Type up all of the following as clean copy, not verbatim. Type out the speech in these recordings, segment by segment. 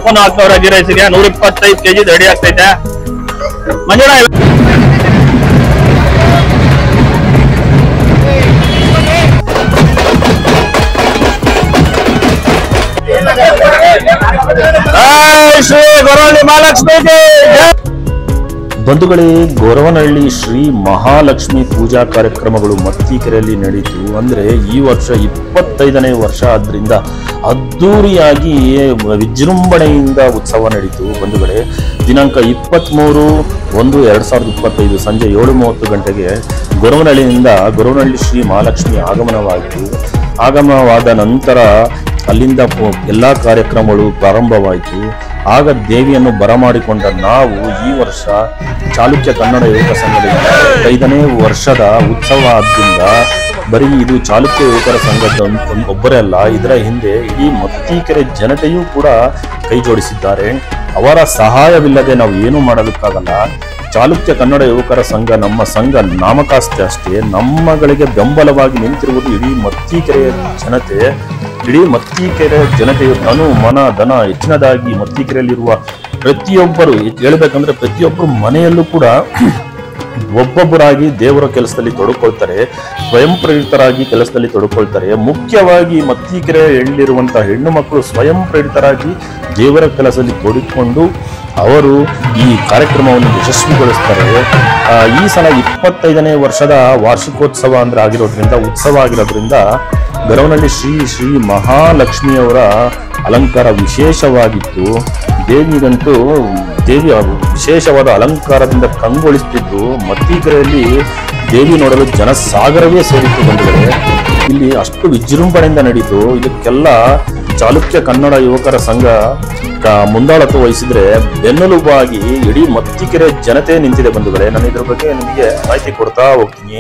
ತುಪ್ಪನ ಹಾಕ್ತವ್ರೆ ghee ರೈಸ್ಗೆ 125 kg ready ಆಗ್ತೈತೆ ಮಂಜುಳ. ಶ್ರೀ ಗೊರವನಹಳ್ಳಿ ಮಹಾಲಕ್ಷ್ಮಿಗೆ ಬಂಧುಗಳೇ, ಗೊರವನಹಳ್ಳಿ ಶ್ರೀ ಮಹಾಲಕ್ಷ್ಮಿ ಪೂಜಾ ಕಾರ್ಯಕ್ರಮಗಳು ಮತ್ತಿಕೆರೆಯಲ್ಲಿ ನಡೀತು. ಅಂದರೆ ಈ ವರ್ಷ 25ನೇ ವರ್ಷ ಆದ್ರಿಂದ ಅದ್ದೂರಿಯಾಗಿ ವಿಜೃಂಭಣೆಯಿಂದ ಉತ್ಸವ ನಡೀತು. ಬಂಧುಗಳೇ, ದಿನಾಂಕ 23/1/2025 ಸಂಜೆ 7:30 ಗಂಟೆಗೆ ಗೊರವನಹಳ್ಳಿಯಿಂದ ಗೊರವನಹಳ್ಳಿ ಶ್ರೀ ಮಹಾಲಕ್ಷ್ಮಿ ಆಗಮನವಾಯಿತು. ಆಗಮನವಾದ ನಂತರ ಅಲ್ಲಿಂದ ಎಲ್ಲ ಕಾರ್ಯಕ್ರಮಗಳು ಪ್ರಾರಂಭವಾಯಿತು. ಆಗ ದೇವಿಯನ್ನು ಬರಮಾಡಿಕೊಂಡ ನಾವು ಈ ವರ್ಷ ಚಾಲುಕ್ಯ ಕನ್ನಡ ಯುವಕ ಸಂಘದ 25ನೇ ವರ್ಷದ ಉತ್ಸವ ಆದ್ದರಿಂದ ಬರೀ ಇದು ಚಾಲುಕ್ಯ ಯುವಕರ ಸಂಘದ ಒಬ್ಬರೇ ಅಲ್ಲ, ಇದರ ಹಿಂದೆ ಇಡೀ ಮತ್ತಿಕೆರೆ ಜನತೆಯೂ ಕೂಡ ಕೈ ಜೋಡಿಸಿದ್ದಾರೆ. ಅವರ ಸಹಾಯವಿಲ್ಲದೆ ನಾವು ಏನೂ ಮಾಡೋದಕ್ಕಾಗಲ್ಲ. ಚಾಲುಕ್ಯ ಕನ್ನಡ ಯುವಕರ ಸಂಘ ನಮ್ಮ ಸಂಘ ನಾಮಕಾಸ್ತಿ ಅಷ್ಟೇ. ನಮ್ಮಗಳಿಗೆ ಬೆಂಬಲವಾಗಿ ನಿಂತಿರುವುದು ಇಡೀ ಮತ್ತಿಕೆರೆಯ ಜನತೆ. ಇಡೀ ಮತ್ತಿಕೆರೆ ಜನತೆಯು ತನು ಮನ ಧನ ಹೆಚ್ಚಿನದಾಗಿ ಮತ್ತಿಕೆರೆಯಲ್ಲಿರುವ ಪ್ರತಿಯೊಬ್ಬರು, ಹೇಳ್ಬೇಕಂದ್ರೆ ಪ್ರತಿಯೊಬ್ಬರು ಮನೆಯಲ್ಲೂ ಕೂಡ ಒಬ್ಬೊಬ್ಬರಾಗಿ ದೇವರ ಕೆಲಸದಲ್ಲಿ ತೊಡಕೊಳ್ತಾರೆ, ಸ್ವಯಂ ಪ್ರೇರಿತರಾಗಿ ಕೆಲಸದಲ್ಲಿ ತೊಡಕೊಳ್ತಾರೆ. ಮುಖ್ಯವಾಗಿ ಮತ್ತಿಕೆರೆಯಲ್ಲಿರುವಂತಹ ಹೆಣ್ಣು ಮಕ್ಕಳು ಸ್ವಯಂ ಪ್ರೇರಿತರಾಗಿ ದೇವರ ಕೆಲಸದಲ್ಲಿ ತೊಡಗಿಕೊಂಡು ಅವರು ಈ ಕಾರ್ಯಕ್ರಮವನ್ನು ಯಶಸ್ವಿಗೊಳಿಸ್ತಾರೆ. ಈ ಸಲ 25ನೇ ವರ್ಷದ ವಾರ್ಷಿಕೋತ್ಸವ ಉತ್ಸವ ಆಗಿರೋದ್ರಿಂದ ಗೊರವನಹಳ್ಳಿ ಶ್ರೀ ಮಹಾಲಕ್ಷ್ಮಿಯವರ ಅಲಂಕಾರ ವಿಶೇಷವಾಗಿತ್ತು. ದೇವಿಗಂತೂ ದೇವಿಯ ವಿಶೇಷವಾದ ಅಲಂಕಾರದಿಂದ ಕಂಗೊಳಿಸುತ್ತಿದ್ದು ಮತ್ತಿಕೆರೆಯಲ್ಲಿ ದೇವಿ ನೋಡಲು ಜನಸಾಗರವೇ ಸೇರಿತ್ತು. ಬಂಧುಗಳೇ, ಇಲ್ಲಿ ಅಷ್ಟು ವಿಜೃಂಭಣೆಯಿಂದ ನಡೀತು. ಇದಕ್ಕೆಲ್ಲ ಚಾಲುಕ್ಯ ಕನ್ನಡ ಯುವಕರ ಸಂಘ ಮುಂದಾಳತ್ವ ವಹಿಸಿದ್ರೆ ಬೆನ್ನೆಲುಬಾಗಿ ಇಡೀ ಮತ್ತಿಕೆರೆ ಜನತೆ ನಿಂತಿದೆ. ಬಂಧುಗಳೇ, ನಾನು ಇದ್ರ ಬಗ್ಗೆ ನಿಮಗೆ ಮಾಹಿತಿ ಕೊಡ್ತಾ ಹೋಗ್ತೀನಿ.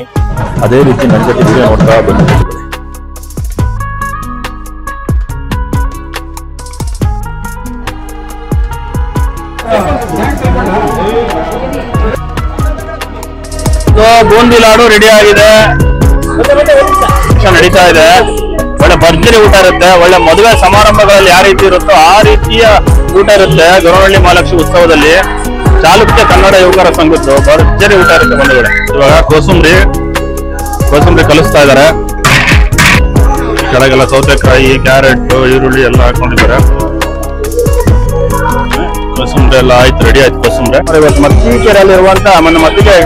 ಅದೇ ರೀತಿ ನನ್ನ ಜೊತೆ ವಿಡಿಯೋ ನೋಡ್ತಾ ಬನ್ನಿ ಬಂಧುಗಳೇ. ಬೂಂದಿ ಲಾಡು ರೆಡಿ ಆಗಿದೆ, ನಡೀತಾ ಇದೆ. ಒಳ್ಳೆ ಭರ್ಜರಿ ಊಟ ಇರುತ್ತೆ. ಒಳ್ಳೆ ಮದುವೆ ಸಮಾರಂಭಗಳಲ್ಲಿ ಯಾವ ರೀತಿ ಇರುತ್ತೋ ಆ ರೀತಿಯ ಊಟ ಇರುತ್ತೆ. ಗೊರವನಹಳ್ಳಿ ಮಹಾಲಕ್ಷ್ಮಿ ಉತ್ಸವದಲ್ಲಿ ಚಾಲುಕ್ಯ ಕನ್ನಡ ಯುವಕರ ಸಂಘದ್ದು ಭರ್ಜರಿ ಊಟ ಇರುತ್ತೆ. ಬಂಧುಗಳೇ, ಇವಾಗ ಕೋಸಂಬರಿ ಕಲಿಸ್ತಾ ಇದಾರೆ. ಕೆಳಗೆಲ್ಲ ಸೌತೆಕಾಯಿ, ಕ್ಯಾರೆಟ್, ಈರುಳ್ಳಿ ಎಲ್ಲ ಹಾಕೊಂಡಿದ್ದಾರೆ. ಕೋಸಂಬರಿ ಎಲ್ಲ ಆಯ್ತು, ರೆಡಿ ಆಯ್ತು ಕೋಸಂಬರಿ. ಇವತ್ತು ಮತ್ತಿಕೆರೆಯಲ್ಲಿ ಇರುವಂತಹ ಮತ್ತಿಕೆರೆ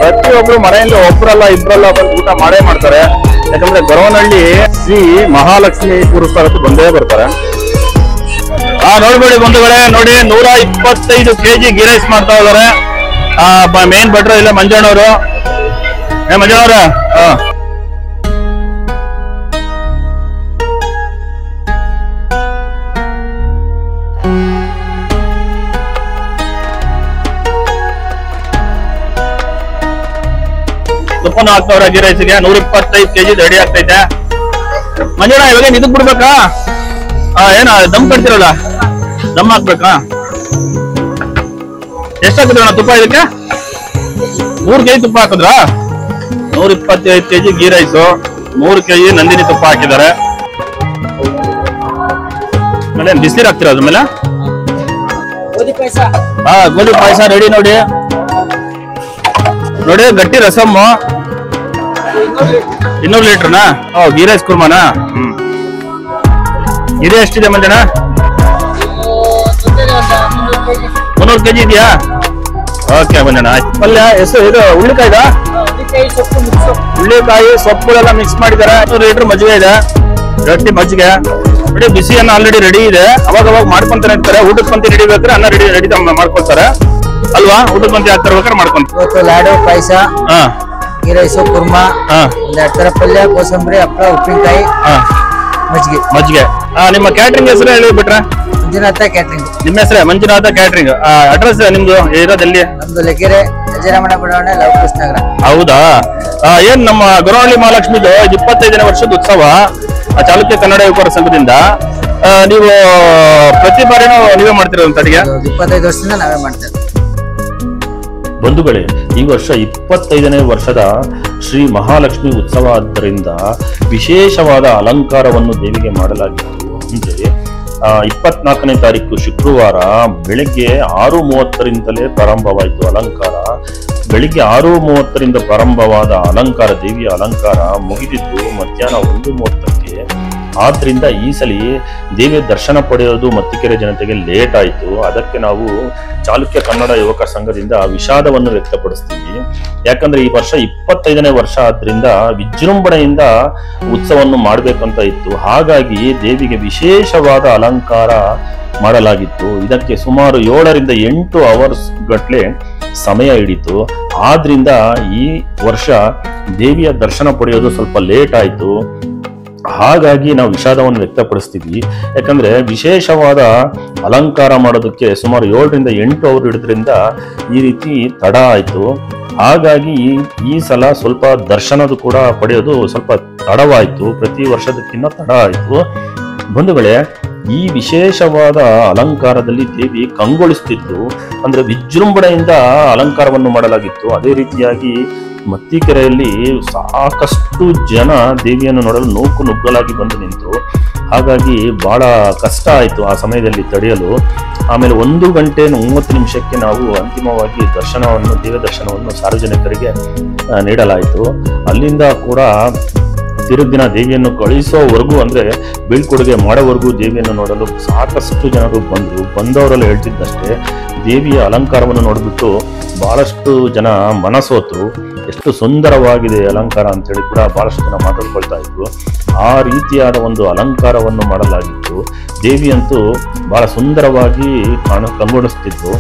ಪ್ರತಿಯೊಬ್ರು ಮನೆಯಿಂದ ಒಬ್ರಲ್ಲ ಇಬ್ರಲ್ಲ ಬಂದು ಊಟ ಮಾಡೇ ಮಾಡ್ತಾರೆ. ಯಾಕಂದ್ರೆ ಗೊರವನಹಳ್ಳಿ ಶ್ರೀ ಮಹಾಲಕ್ಷ್ಮಿ ಪುರಸ್ಕಾರಕ್ಕೆ ಬಂದೇ ಬರ್ತಾರೆ. ನೋಡ್ಬೇಡಿ ಬಂಧುಗಳೇ, ನೋಡಿ 125 kg ಗೀ ರೈಸ್ ಮಾಡ್ತಾ ಇದಾರೆ. ಮೇನ್ ಭಟ್ರು ಇಲ್ಲ ಮಂಜಣ್ಣವರು. ಮಂಜಣ್ಣವ್ರ ತುಪ್ಪನ ಹಾಕ್ತವ್ರೆ ಗೀ ರೈಸ್ಗೆ 125 kg ರೆಡಿ ಆಗ್ತೈತೆ. ಮಂಜಣ್ಣ, ಇವಾಗ ಇದಕ್ ಬಿಡ್ಬೇಕಾ? ಏನ ದಮ್ ಕಟ್ತಿರಲ್ಲ, ದಮ್ ಹಾಕ್ಬೇಕಾ? ಎಷ್ಟಾಗ್ತದಣ್ಣ ತುಪ್ಪ ಇದಕ್ಕೆ? 3 kg ತುಪ್ಪ ಹಾಕಿದ್ರ? 125 kg ghee rice, 3 kg Nandini ತುಪ್ಪ ಹಾಕಿದ್ದಾರೆ. ಆಮೇಲೆ ಬಿಸಿನೀರು ಹಾಕ್ತಿರ ಅದ್ರ ಮೇಲೆ? ಗೋಧಿ ಪಾಯಸ ರೆಡಿ. ನೋಡಿ ಗಟ್ಟಿ ರಸಮ್ಮು 200 ಲೀಟರ್ನಾ? ಗೀ ರೈಸ್ ಕುರ್ಮಾನಾ? ಇದೆ ಎಷ್ಟಿದೆ ಮಂಜಣ್ಣ? 300 kg ಇದೆಯಾ? ಓಕೆ ಮಂಜಣ್ಣ, ಆಯ್ತು. ಪಲ್ಯ ಹೆಸರು ಇದು ಹುಳ್ಳಿಕಾಯ್ದ? ಹುಳ್ಳಿಕಾಯಿ ಸೊಪ್ಪುಗಳೆಲ್ಲ ಮಿಕ್ಸ್ ಮಾಡಿದ್ದಾರೆ. 100 ಲೀಟರ್ ಮಜ್ಜಿಗೆ ಇದೆ, ಗಟ್ಟಿ ಮಜ್ಜಿಗೆ. ನೋಡಿ ಬಿಸಿ ಅನ್ನ ಆಲ್ರೆಡಿ ರೆಡಿ ಇದೆ. ಅವಾಗ ಮಾಡ್ಕೊಂತಾನೆ ಇರ್ತಾರೆ. ಊಟದ ಪಂಕ್ತಿ ರೆಡಿ ಬೇಕಾದ್ರೆ ಅನ್ನ ರೆಡಿ ಮಾಡ್ಕೊಳ್ತಾರೆ ಅಲ್ವಾ? ಊಟದ ಪಂಕ್ತಿ ಹಾಕ್ತಾರೆ ಬೇಕಾದ್ರೆ ಮಾಡ್ಕೊಂತಾರೆ. ಲಾಡು, ಪಾಯಸ, ಗೀ ರೈಸು, ಕುರ್ಮಾ, 2 ತರ ಪಲ್ಯ, ಕೋಸಂಬರಿ, ಹಪ್ಪಳ, ಉಪ್ಪಿನಕಾಯಿ, ಮಜ್ಜಿಗೆ. ನಿಮ್ಮ ಕ್ಯಾಟ್ರಿಂಗ್ ಹೆಸರು ಹೇಳಿ ಬಿಟ್ರೆ? ಮಂಜುನಾಥ ಕ್ಯಾಟ್ರಿಂಗ್. ನಿಮ್ಮ ಹೆಸರೇ ಮಂಜುನಾಥ ಕ್ಯಾಟ್ರಿಂಗ್. ಅಡ್ರೆಸ್ ನಿಮ್ದು ಇರೋದಲ್ಲಿ? ನಮ್ದು ಲೆಗೆರೆ, ಅಜಯರಮಣ ಬಡಾವಣೆ, ಲವಕೃಷ್ಣ ನಗರ. ಹೌದಾ? ಏನ್ ನಮ್ಮ ಗೊರವನಹಳ್ಳಿ ಮಹಾಲಕ್ಷ್ಮಿದು 25ನೇ ವರ್ಷದ ಉತ್ಸವ ಚಾಲುಕ್ಯ ಕನ್ನಡ ಯುವಕರ ಸಂಘದಿಂದ ನೀವು ಪ್ರತಿ ಬಾರಿನೂ ನೀವೇ ಮಾಡ್ತಿರೋದು ಅಡಿಗೆ? 25 ವರ್ಷದಿಂದ ನಾವೇ ಮಾಡ್ತೇವೆ. ಬಂಧುಗಳೇ, ಈ ವರ್ಷ 25ನೇ ವರ್ಷದ ಶ್ರೀ ಮಹಾಲಕ್ಷ್ಮಿ ಉತ್ಸವ ಆದ್ದರಿಂದ ವಿಶೇಷವಾದ ಅಲಂಕಾರವನ್ನು ದೇವಿಗೆ ಮಾಡಲಾಗಿತ್ತು. ಅಂದ್ರೆ 24ನೇ ತಾರೀಕು ಶುಕ್ರವಾರ ಬೆಳಿಗ್ಗೆ 6:30ರಿಂದಲೇ ಪ್ರಾರಂಭವಾಯಿತು ಅಲಂಕಾರ. ಬೆಳಿಗ್ಗೆ 6:30ರಿಂದ ಪ್ರಾರಂಭವಾದ ಅಲಂಕಾರ, ದೇವಿಯ ಅಲಂಕಾರ ಮುಗಿದಿದ್ದು ಮಧ್ಯಾಹ್ನ 1:30ಕ್ಕೆ. ಆದ್ರಿಂದ ಈ ಸಲ ದೇವಿಯ ದರ್ಶನ ಪಡೆಯೋದು ಮತ್ತಿಕೆರೆ ಜನತೆಗೆ ಲೇಟ್ ಆಯಿತು. ಅದಕ್ಕೆ ನಾವು ಚಾಲುಕ್ಯ ಕನ್ನಡ ಯುವಕ ಸಂಘದಿಂದ ವಿಷಾದವನ್ನು ವ್ಯಕ್ತಪಡಿಸ್ತೀವಿ. ಯಾಕಂದ್ರೆ ಈ ವರ್ಷ 25ನೇ ವರ್ಷ ಆದ್ರಿಂದ ವಿಜೃಂಭಣೆಯಿಂದ ಉತ್ಸವವನ್ನು ಮಾಡ್ಬೇಕಂತ ಇತ್ತು. ಹಾಗಾಗಿ ದೇವಿಗೆ ವಿಶೇಷವಾದ ಅಲಂಕಾರ ಮಾಡಲಾಗಿತ್ತು. ಇದಕ್ಕೆ ಸುಮಾರು 7ರಿಂದ 8 ಅವರ್ಸ್ ಗಟ್ಲೆ ಸಮಯ ಹಿಡಿತು. ಆದ್ರಿಂದ ಈ ವರ್ಷ ದೇವಿಯ ದರ್ಶನ ಪಡೆಯೋದು ಸ್ವಲ್ಪ ಲೇಟ್ ಆಯ್ತು. ಹಾಗಾಗಿ ನಾವು ವಿಷಾದವನ್ನು ವ್ಯಕ್ತಪಡಿಸ್ತೀವಿ. ಯಾಕಂದ್ರೆ ವಿಶೇಷವಾದ ಅಲಂಕಾರ ಮಾಡೋದಕ್ಕೆ ಸುಮಾರು 7ರಿಂದ 8 ಅವರ್ ಹಿಡಿದ್ರಿಂದ ಈ ರೀತಿ ತಡ ಆಯ್ತು. ಹಾಗಾಗಿ ಈ ಸಲ ಸ್ವಲ್ಪ ದರ್ಶನದ ಕೂಡ ಪಡೆಯೋದು ಸ್ವಲ್ಪ ತಡವಾಯ್ತು. ಪ್ರತಿ ವರ್ಷದಕ್ಕಿಂತ ತಡ ಆಯ್ತು. ಬಂಧುಗಳೇ, ಈ ವಿಶೇಷವಾದ ಅಲಂಕಾರದಲ್ಲಿ ದೇವಿ ಕಂಗೊಳಿಸ್ತಿದ್ದು, ಅಂದ್ರೆ ವಿಜೃಂಭಣೆಯಿಂದ ಅಲಂಕಾರವನ್ನು ಮಾಡಲಾಗಿತ್ತು. ಅದೇ ರೀತಿಯಾಗಿ ಮತ್ತಿಕೆರೆಯಲ್ಲಿ ಸಾಕಷ್ಟು ಜನ ದೇವಿಯನ್ನು ನೋಡಲು ನೂಕು ನುಗ್ಗಲಾಗಿ ಬಂದು ನಿಂತರು. ಹಾಗಾಗಿ ಬಹಳ ಕಷ್ಟ ಆಯಿತು ಆ ಸಮಯದಲ್ಲಿ ತಡೆಯಲು. ಆಮೇಲೆ 1:30 ನಾವು ಅಂತಿಮವಾಗಿ ದೇವ ದರ್ಶನವನ್ನು ಸಾರ್ವಜನಿಕರಿಗೆ ನೀಡಲಾಯಿತು. ಅಲ್ಲಿಂದ ಕೂಡ ತಿರುಗಿನ ದೇವಿಯನ್ನು ಕಳಿಸೋವರೆಗೂ, ಅಂದ್ರೆ ಬೀಳ್ಕೊಡುಗೆ ಮಾಡೋವರೆಗೂ ದೇವಿಯನ್ನು ನೋಡಲು ಸಾಕಷ್ಟು ಜನರು ಬಂದವರೆಲ್ಲ ಹೇಳ್ತಿದ್ದಷ್ಟೇ ದೇವಿಯ ಅಲಂಕಾರವನ್ನು ನೋಡಿಬಿಟ್ಟು ಬಹಳಷ್ಟು ಜನ ಮನಸೋತರು. ಎಷ್ಟು ಸುಂದರವಾಗಿದೆ ಅಲಂಕಾರ ಅಂತೇಳಿ ಕೂಡ ಬಹಳಷ್ಟು ಜನ ಮಾತಾಡ್ಕೊಳ್ತಾ ಇದ್ರು. ಆ ರೀತಿಯಾದ ಒಂದು ಅಲಂಕಾರವನ್ನು ಮಾಡಲಾಗಿತ್ತು. ದೇವಿಯಂತೂ ಬಹಳ ಸುಂದರವಾಗಿ ಕಂಗೊಳಿಸ್ತಿದ್ರು.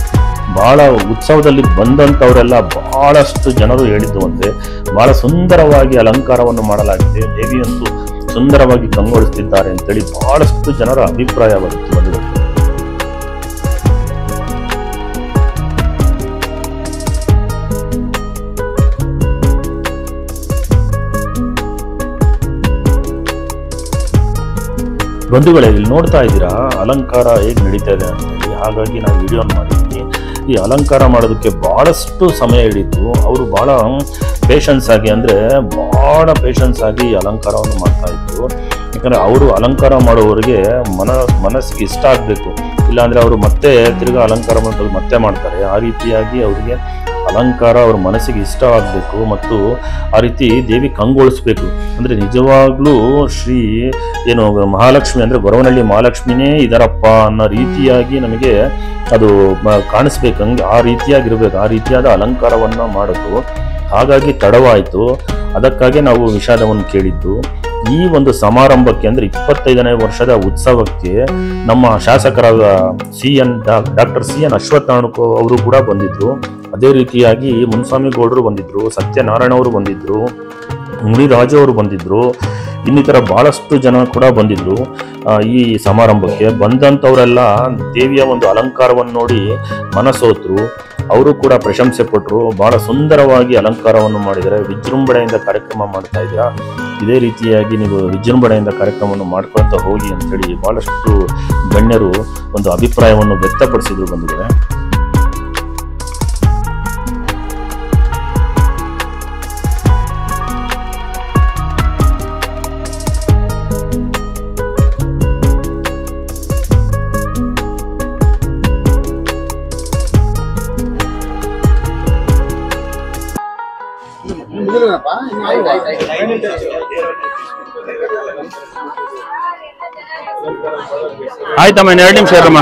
ಬಹಳ ಉತ್ಸವದಲ್ಲಿ ಬಂದಂಥವರೆಲ್ಲ ಬಹಳಷ್ಟು ಜನರು ಹೇಳಿದ್ದು ಒಂದೇ, ಬಹಳ ಸುಂದರವಾಗಿ ಅಲಂಕಾರವನ್ನು ಮಾಡಲಾಗಿದೆ, ದೇವಿಯಂತೂ ಸುಂದರವಾಗಿ ಕಂಗೊಳಿಸ್ತಿದ್ದಾರೆ ಅಂತೇಳಿ ಬಹಳಷ್ಟು ಜನರ ಅಭಿಪ್ರಾಯವಾಗಿತ್ತು. ಬಂದಿದೆ ಬಂಧುಗಳೇ, ಇಲ್ಲಿ ನೋಡ್ತಾ ಇದ್ದೀರಾ ಅಲಂಕಾರ ಹೇಗೆ ನಡೀತಾ ಇದೆ ಅಂತೇಳಿ. ಹಾಗಾಗಿ ನಾನು ವಿಡಿಯೋ ಮಾಡಿದ್ದೀನಿ. ಈ ಅಲಂಕಾರ ಮಾಡೋದಕ್ಕೆ ಬಹಳಷ್ಟು ಸಮಯ ಹಿಡಿತು. ಅವರು ಬಹಳ ಪೇಷನ್ಸ್ ಆಗಿ, ಅಂದ್ರೆ ಬಹಳ ಪೇಷನ್ಸ್ ಆಗಿ ಅಲಂಕಾರವನ್ನು ಮಾಡ್ತಾ ಇದ್ರು. ಯಾಕಂದ್ರೆ ಅವರು ಅಲಂಕಾರ ಮಾಡೋವರಿಗೆ ಮನಸ್ಸಿಗೆ ಇಷ್ಟ ಆಗ್ಬೇಕು, ಇಲ್ಲಾಂದ್ರೆ ಅವರು ಮತ್ತೆ ತಿರ್ಗಾ ಅಲಂಕಾರವನ್ನು ಮತ್ತೆ ಮಾಡ್ತಾರೆ. ಆ ರೀತಿಯಾಗಿ ಅವರಿಗೆ ಅಲಂಕಾರ ಅವ್ರ ಮನಸ್ಸಿಗೆ ಇಷ್ಟವಾಗಬೇಕು ಮತ್ತು ಆ ರೀತಿ ದೇವಿ ಕಂಗೊಳಿಸ್ಬೇಕು. ಅಂದ್ರೆ ನಿಜವಾಗ್ಲೂ ಮಹಾಲಕ್ಷ್ಮಿ ಅಂದ್ರೆ ಗೊರವನಹಳ್ಳಿ ಮಹಾಲಕ್ಷ್ಮಿನೇ ಇದರಪ್ಪ ಅನ್ನೋ ರೀತಿಯಾಗಿ ನಮಗೆ ಅದು ಕಾಣಿಸ್ಬೇಕು. ಹಂಗೆ ಆ ರೀತಿಯಾಗಿರ್ಬೇಕು, ಆ ರೀತಿಯಾದ ಅಲಂಕಾರವನ್ನ ಮಾಡೋದು. ಹಾಗಾಗಿ ತಡವಾಯಿತು. ಅದಕ್ಕಾಗಿ ನಾವು ವಿಷಾದವನ್ನು ಕೇಳಿದ್ದು. ಈ ಒಂದು ಸಮಾರಂಭಕ್ಕೆ, ಅಂದ್ರೆ 25ನೇ ವರ್ಷದ ಉತ್ಸವಕ್ಕೆ ನಮ್ಮ ಶಾಸಕರಾದ ಡಾಕ್ಟರ್ CN ಅಶ್ವತ್ಥನಾರಾಯಣ ಅವರು ಕೂಡ ಬಂದಿದ್ರು. ಅದೇ ರೀತಿಯಾಗಿ ಮುನ್ಸ್ವಾಮಿ ಗೌಡರು ಬಂದಿದ್ರು, ಸತ್ಯನಾರಾಯಣ ಅವರು ಬಂದಿದ್ರು, ಮುನಿರಾಜು ಅವರು ಬಂದಿದ್ರು, ಇನ್ನಿತರ ಬಹಳಷ್ಟು ಜನ ಕೂಡ ಬಂದಿದ್ರು. ಈ ಸಮಾರಂಭಕ್ಕೆ ಬಂದಂಥವರೆಲ್ಲ ದೇವಿಯ ಒಂದು ಅಲಂಕಾರವನ್ನು ನೋಡಿ ಮನಸೋತರು. ಅವರು ಕೂಡ ಪ್ರಶಂಸೆ ಪಟ್ಟರು. ಬಹಳ ಸುಂದರವಾಗಿ ಅಲಂಕಾರವನ್ನು ಮಾಡಿದ್ದಾರೆ. ವಿಜೃಂಭಣೆಯಿಂದ ಕಾರ್ಯಕ್ರಮ ಮಾಡ್ತಾ ಇದ್ದೀರಾ, ಇದೇ ರೀತಿಯಾಗಿ ನೀವು ವಿಜೃಂಭಣೆಯಿಂದ ಕಾರ್ಯಕ್ರಮವನ್ನು ಮಾಡ್ಕೊಳ್ತಾ ಹೋಗಿ ಅಂತೇಳಿ ಬಹಳಷ್ಟು ಗಣ್ಯರು ಒಂದು ಅಭಿಪ್ರಾಯವನ್ನು ವ್ಯಕ್ತಪಡಿಸಿದ್ರು. ಬಂದಿದ್ದಾರೆ ಆಯ್ತಮ್ಮ, 2 ನಿಮಿಷ ಇರಮ್ಮ.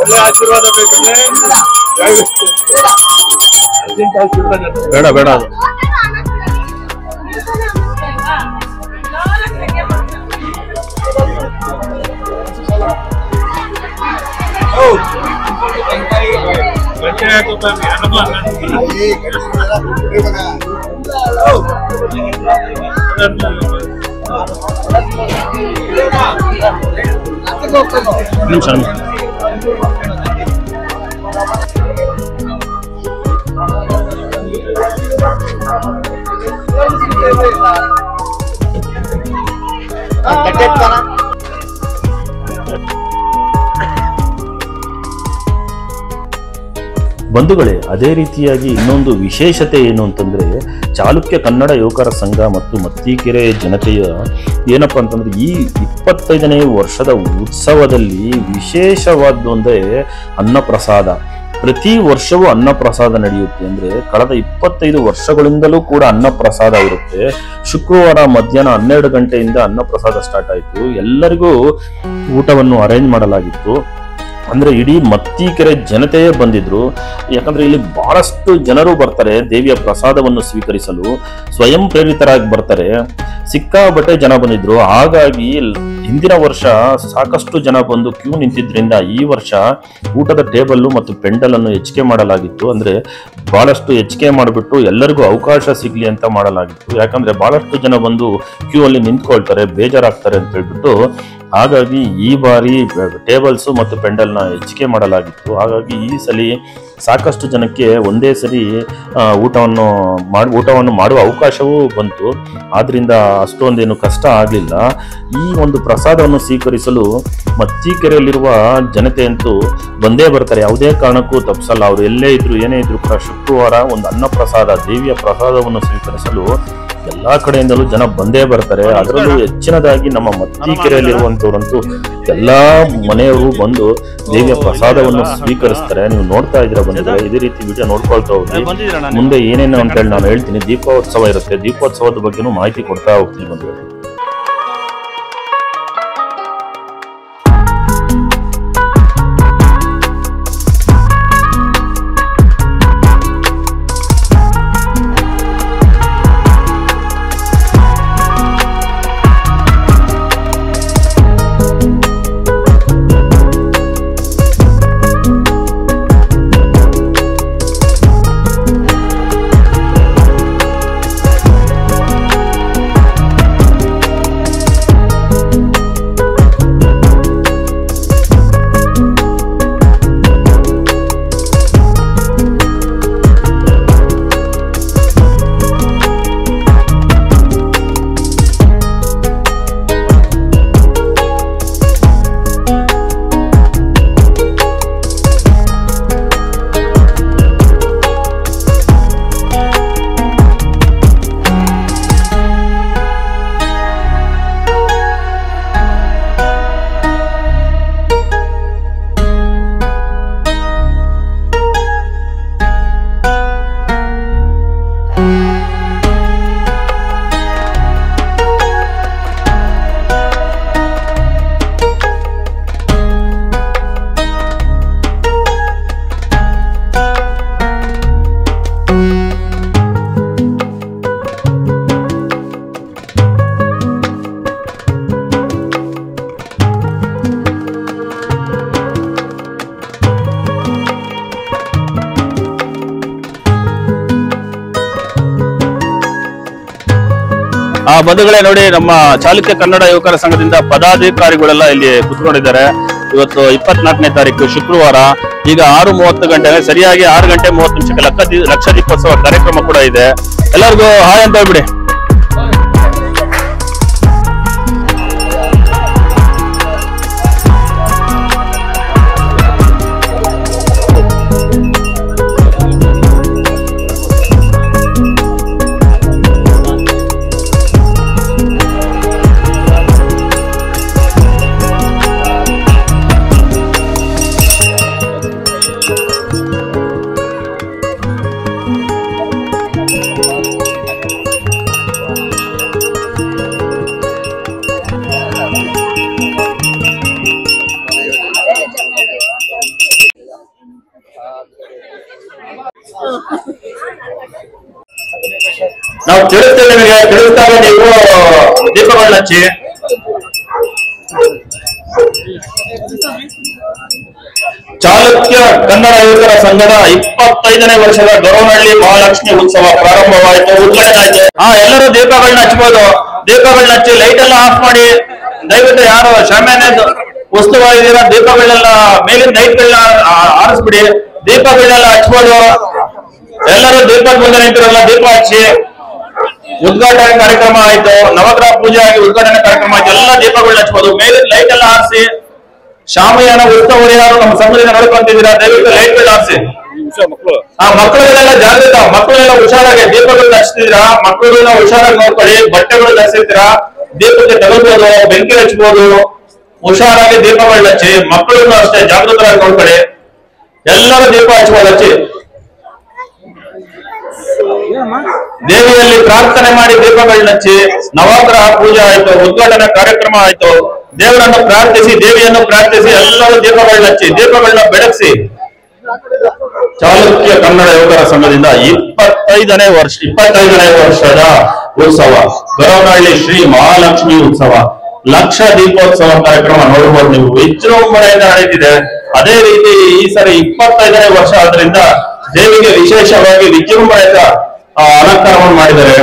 ಒಳ್ಳೆ ಆಶೀರ್ವಾದ ಬೇಡ ಬೇಡ ಅದು ನಿಮಿಷ ಬಂಧುಗಳೇ, ಅದೇ ರೀತಿಯಾಗಿ ಇನ್ನೊಂದು ವಿಶೇಷತೆ ಏನು ಅಂತಂದ್ರೆ, ಚಾಲುಕ್ಯ ಕನ್ನಡ ಯುವಕರ ಸಂಘ ಮತ್ತು ಮತ್ತಿಕೆರೆ ಜನತೆಯ ಏನಪ್ಪ ಅಂತಂದ್ರೆ, ಈ 25ನೇ ವರ್ಷದ ಉತ್ಸವದಲ್ಲಿ ವಿಶೇಷವಾದ್ದು ಅಂದ್ರೆ ಅನ್ನಪ್ರಸಾದ. ಪ್ರತಿ ವರ್ಷವೂ ಅನ್ನಪ್ರಸಾದ ನಡೆಯುತ್ತೆ. ಅಂದ್ರೆ ಕಳೆದ 25 ವರ್ಷಗಳಿಂದಲೂ ಕೂಡ ಅನ್ನಪ್ರಸಾದ ಇರುತ್ತೆ. ಶುಕ್ರವಾರ ಮಧ್ಯಾಹ್ನ 12 ಗಂಟೆಯಿಂದ ಅನ್ನಪ್ರಸಾದ ಸ್ಟಾರ್ಟ್ ಆಯಿತು. ಎಲ್ಲರಿಗೂ ಊಟವನ್ನು ಅರೇಂಜ್ ಮಾಡಲಾಗಿತ್ತು. ಅಂದ್ರೆ ಇಡೀ ಮತ್ತಿಕೆರೆ ಜನತೆಯೇ ಬಂದಿದ್ರು. ಯಾಕಂದ್ರೆ ಇಲ್ಲಿ ಬಹಳಷ್ಟು ಜನರು ಬರ್ತಾರೆ ದೇವಿಯ ಪ್ರಸಾದವನ್ನು ಸ್ವೀಕರಿಸಲು, ಸ್ವಯಂ ಪ್ರೇರಿತರಾಗಿ ಬರ್ತಾರೆ. ಸಿಕ್ಕಾಬಟ್ಟೆ ಜನ ಬಂದಿದ್ರು. ಹಾಗಾಗಿ ಹಿಂದಿನ ವರ್ಷ ಸಾಕಷ್ಟು ಜನ ಬಂದು ಕ್ಯೂ ನಿಂತಿದ್ರಿಂದ ಈ ವರ್ಷ ಊಟದ ಟೇಬಲ್ಲು ಮತ್ತು ಪೆಂಡಲ್ ಅನ್ನು ಹೆಚ್ಚಿಗೆ ಮಾಡಲಾಗಿತ್ತು. ಅಂದ್ರೆ ಬಹಳಷ್ಟು ಹೆಚ್ಚಿಗೆ ಮಾಡಿಬಿಟ್ಟು ಎಲ್ಲರಿಗೂ ಅವಕಾಶ ಸಿಗ್ಲಿ ಅಂತ ಮಾಡಲಾಗಿತ್ತು. ಯಾಕಂದ್ರೆ ಬಹಳಷ್ಟು ಜನ ಬಂದು ಕ್ಯೂ ಅಲ್ಲಿ ನಿಂತ್ಕೊಳ್ತಾರೆ, ಬೇಜಾರಾಗ್ತಾರೆ ಅಂತ ಹೇಳ್ಬಿಟ್ಟು ಹಾಗಾಗಿ ಈ ಬಾರಿ ಟೇಬಲ್ಸ್ ಮತ್ತು ಪೆಂಡಲ್ನ ಹೆಚ್ಚಿಗೆ ಮಾಡಲಾಗಿತ್ತು. ಹಾಗಾಗಿ ಈ ಸಲ ಸಾಕಷ್ಟು ಜನಕ್ಕೆ ಒಂದೇ ಸರಿ ಊಟವನ್ನು ಮಾಡುವ ಅವಕಾಶವೂ ಬಂತು. ಆದ್ರಿಂದ ಅಷ್ಟೊಂದೇನು ಕಷ್ಟ ಆಗಲಿಲ್ಲ. ಈ ಒಂದು ಪ್ರಸಾದವನ್ನು ಸ್ವೀಕರಿಸಲು ಮತ್ತಿಕೆರೆಯಲ್ಲಿರುವ ಜನತೆಯಂತೂ ಬಂದೇ ಬರ್ತಾರೆ, ಯಾವುದೇ ಕಾರಣಕ್ಕೂ ತಪ್ಪಿಸಲ್ಲ. ಅವರು ಎಲ್ಲೇ ಇದ್ರು ಏನೇ ಇದ್ರು ಕೂಡ ಶುಕ್ರವಾರ ಒಂದು ಅನ್ನಪ್ರಸಾದ, ದೇವಿಯ ಪ್ರಸಾದವನ್ನು ಸ್ವೀಕರಿಸಲು ಎಲ್ಲಾ ಕಡೆಯಿಂದಲೂ ಜನ ಬಂದೇ ಬರ್ತಾರೆ. ಅದರಲ್ಲೂ ಹೆಚ್ಚಿನದಾಗಿ ನಮ್ಮ ಮತ್ತಿಕೆರೆಯಲ್ಲಿರುವಂತವ್ರಂತೂ ಎಲ್ಲಾ ಮನೆಯವರು ಬಂದು ದೇವಿಯ ಪ್ರಸಾದವನ್ನು ಸ್ವೀಕರಿಸ್ತಾರೆ. ನೀವು ನೋಡ್ತಾ ಇದ್ದೀರಾ ಬಂದಿದ್ರೆ, ಇದೇ ರೀತಿ ವಿಡಿಯೋ ನೋಡ್ಕೊಳ್ತಾ ಹೋಗಿ. ಮುಂದೆ ಏನೇನು ಅಂತ ಹೇಳಿ ನಾನು ಹೇಳ್ತೀನಿ. ದೀಪೋತ್ಸವ ಇರುತ್ತೆ, ದೀಪೋತ್ಸವದ ಬಗ್ಗೆನೂ ಮಾಹಿತಿ ಕೊಡ್ತಾ ಹೋಗ್ತೀನಿ ಬಂದ್ರೆ. ಬಂಧುಗಳೇ ನೋಡಿ, ನಮ್ಮ ಚಾಲುಕ್ಯ ಕನ್ನಡ ಯುವಕರ ಸಂಘದಿಂದ ಪದಾಧಿಕಾರಿಗಳೆಲ್ಲ ಇಲ್ಲಿ ಕುತ್ಕೊಂಡಿದ್ದಾರೆ. ಇವತ್ತು 24ನೇ ತಾರೀಕು ಶುಕ್ರವಾರ. ಈಗ 6:30 ಗಂಟೆ, ಸರಿಯಾಗಿ 6 ಗಂಟೆ 30 ನಿಮಿಷಕ್ಕೆ ಲಕ್ಷ ದೀಪೋತ್ಸವ ಕಾರ್ಯಕ್ರಮ ಕೂಡ ಇದೆ. ಎಲ್ಲರಿಗೂ ಹಾಯ್ ಅಂತ ಹೇಳ್ಬಿಡಿ. ನಾವು ತಿಳಿಸ್ತೇವೆ ನಿಮಗೆ, ತಿಳಿಸಿದಾಗ ನೀವು ದೀಪಗಳನ್ನ ಹಚ್ಚಿ. ಚಾಲುಕ್ಯ ಕನ್ನಡ ಯುವಕರ ಸಂಘದ 25ನೇ ವರ್ಷದ ಗೊರವನಹಳ್ಳಿ ಮಹಾಲಕ್ಷ್ಮಿ ಉತ್ಸವ ಪ್ರಾರಂಭವಾಯಿತು, ಉದ್ಘಾಟನೆ ಆಯ್ತು. ಎಲ್ಲರೂ ದೀಪಗಳನ್ನ ಹಚ್ಬೋದು. ದೀಪಗಳನ್ನ ಹಚ್ಚಿ ಲೈಟ್ ಎಲ್ಲ ಆಫ್ ಮಾಡಿ. ದಯವಿಟ್ಟು ಯಾರು ಶಾಮ್ಯಾನ ವಸ್ತುವಾಗಿದ್ದೀರಾ ದೀಪಗಳನ್ನೆಲ್ಲ ಮೇಲಿನ ಲೈಟ್ಗಳನ್ನ ಆರಿಸ್ಬಿಡಿ. ದೀಪಗಳನ್ನೆಲ್ಲ ಹಚ್ಬೋದು. ಎಲ್ಲರೂ ದೀಪದ ಮುಂದೆ ನಿಂತಿರಲ್ಲ, ದೀಪ ಹಚ್ಚಿ. ಉದ್ಘಾಟನೆ ಕಾರ್ಯಕ್ರಮ ಆಯ್ತು, ನವಗ್ರಹ ಪೂಜೆ ಆಗಿ ಉದ್ಘಾಟನೆ ಕಾರ್ಯಕ್ರಮ ಆಯ್ತು. ಎಲ್ಲ ದೀಪಗಳನ್ನ ಹಚ್ಬೋದು. ಮೇಲಿನ ಲೈಟ್ ಎಲ್ಲ ಆರಿಸಿ. ಶಾಮಿಯಾನ ಉತ್ಸವ ಯಾರು ನಮ್ಮ ಸಂಘದಿಂದ ನೋಡ್ಕೊಂತಿದ್ದೀರಾ, ದಯವಿಟ್ಟು ಲೈಟ್ಗಳು ಆರಿಸಿ. ಮಕ್ಕಳುಗಳೆಲ್ಲ ಜಾಗೃತ, ಮಕ್ಕಳೆಲ್ಲ ಹುಷಾರಾಗಿ ದೀಪಗಳನ್ನ ಹಚ್ತಿದ್ದೀರಾ, ಮಕ್ಕಳುಗಳನ್ನ ಹುಷಾರಾಗಿ ನೋಡ್ಕೊಳ್ಳಿ, ಬಟ್ಟೆಗಳು ಧರಿಸಿರ್ತೀರಾ, ದೀಪಕ್ಕೆ ತಗೋಬಹುದು, ಬೆಂಕಿ ಹಚ್ಬೋದು, ಹುಷಾರಾಗಿ ದೀಪಗಳನ್ನ ಹಚ್ಚಿ, ಮಕ್ಕಳನ್ನು ಅಷ್ಟೇ ಜಾಗೃತರಾಗಿ ನೋಡ್ಕೊಳ್ಳಿ, ಎಲ್ಲರೂ ದೀಪ ಹಚ್ಬೋದು ಹಚ್ಚಿ. ದೇವಿಯಲ್ಲಿ ಪ್ರಾರ್ಥನೆ ಮಾಡಿ ದೀಪಗಳನ್ನ ಹಚ್ಚಿ, ನವಗ್ರಹ ಪೂಜೆ ಆಯ್ತು, ಉದ್ಘಾಟನಾ ಕಾರ್ಯಕ್ರಮ ಆಯ್ತು, ದೇವರನ್ನು ಪ್ರಾರ್ಥಿಸಿ, ದೇವಿಯನ್ನು ಪ್ರಾರ್ಥಿಸಿ, ಎಲ್ಲರೂ ದೀಪಗಳನ್ನ ಹಚ್ಚಿ, ದೀಪಗಳನ್ನ ಬೆಳಗಿಸಿ. ಚಾಲುಕ್ಯ ಕನ್ನಡ ಯುವಕರ ಸಂಘದಿಂದ 25ನೇ ವರ್ಷದ ಉತ್ಸವ ಗೊರವನಹಳ್ಳಿ ಶ್ರೀ ಮಹಾಲಕ್ಷ್ಮಿ ಉತ್ಸವ, ಲಕ್ಷ ದೀಪೋತ್ಸವ ಕಾರ್ಯಕ್ರಮ ನೋಡಬಹುದು ನೀವು, ವಿಜೃಂಭಣೆಯಿಂದ ನಡೆದಿದೆ. ಅದೇ ರೀತಿ ಈ ಸರಿ 25ನೇ ವರ್ಷ ಆದ್ರಿಂದ ದೇವಿಗೆ ವಿಶೇಷವಾಗಿ ವಿಜೃಂಭಣೆಯಿಂದ ಅಲಂಕಾರವನ್ನು ಮಾಡಿದ್ದಾರೆ.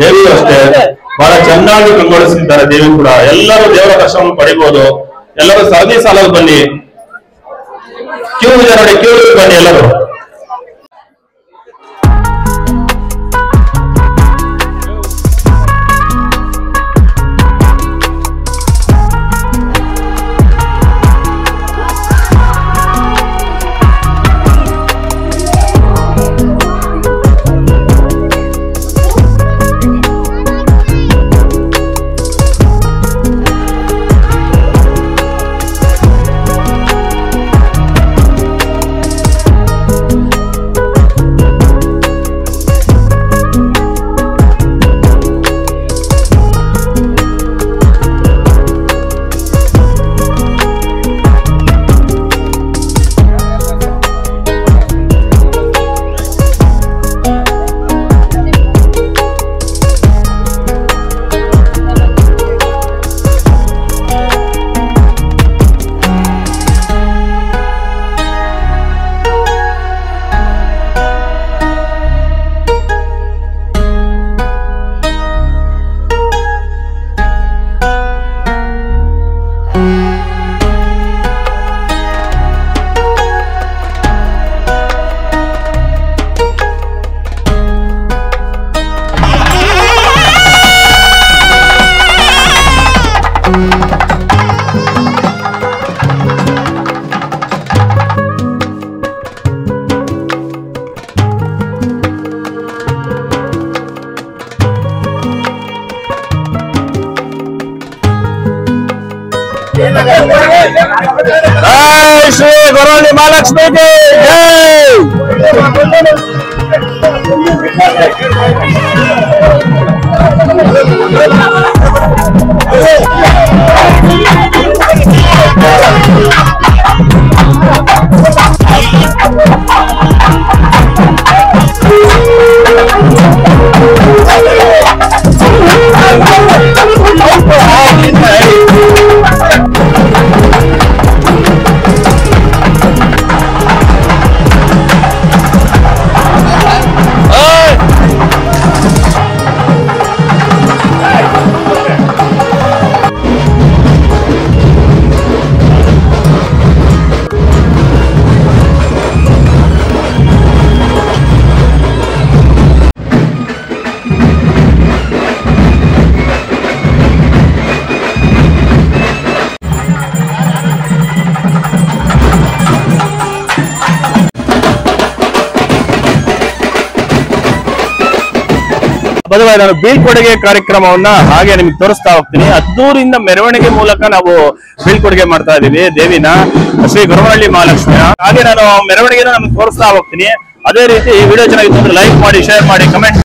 ದೇವಿಯು ಅಷ್ಟೇ ಬಹಳ ಚೆನ್ನಾಗಿ ಕಂಗೊಳಿಸಿದ್ದಾರೆ. ದೇವಿ ಕೂಡ ಎಲ್ಲರೂ ದೇವರ ದರ್ಶನ ಪಡಿಬಹುದು. ಎಲ್ಲರೂ ಸರದಿ ಸಾಲಲ್ಲಿ ಬನ್ನಿ, ಕ್ಯೂ ಇದೆ ನೋಡಿ, ಕ್ಯೂ ಬನ್ನಿ ಎಲ್ಲರೂ. जय श्री गोरवनहಳ್ಳಿ महालक्ष्मी की ಬದಲಾಗಿ ನಾನು ಬೀಳ್ಕೊಡುಗೆ ಕಾರ್ಯಕ್ರಮವನ್ನ ಹಾಗೆ ನಿಮ್ಗೆ ತೋರಿಸ್ತಾ ಹೋಗ್ತೀನಿ. ಅದ್ದೂರಿಂದ ಮೆರವಣಿಗೆ ಮೂಲಕ ನಾವು ಬೀಳ್ಕೊಡುಗೆ ಮಾಡ್ತಾ ಇದೀವಿ ದೇವಿನ, ಶ್ರೀ ಗೊರವನಹಳ್ಳಿ ಮಹಾಲಕ್ಷ್ಮಿಯ. ಹಾಗೆ ನಾನು ಮೆರವಣಿಗೆನ ನಮ್ಗೆ ತೋರಿಸ್ತಾ ಹೋಗ್ತೀನಿ. ಅದೇ ರೀತಿ ಈ ವಿಡಿಯೋ ಚೆನ್ನಾಗಿತ್ತು ಅಂದ್ರೆ ಲೈಕ್ ಮಾಡಿ, ಶೇರ್ ಮಾಡಿ, ಕಮೆಂಟ್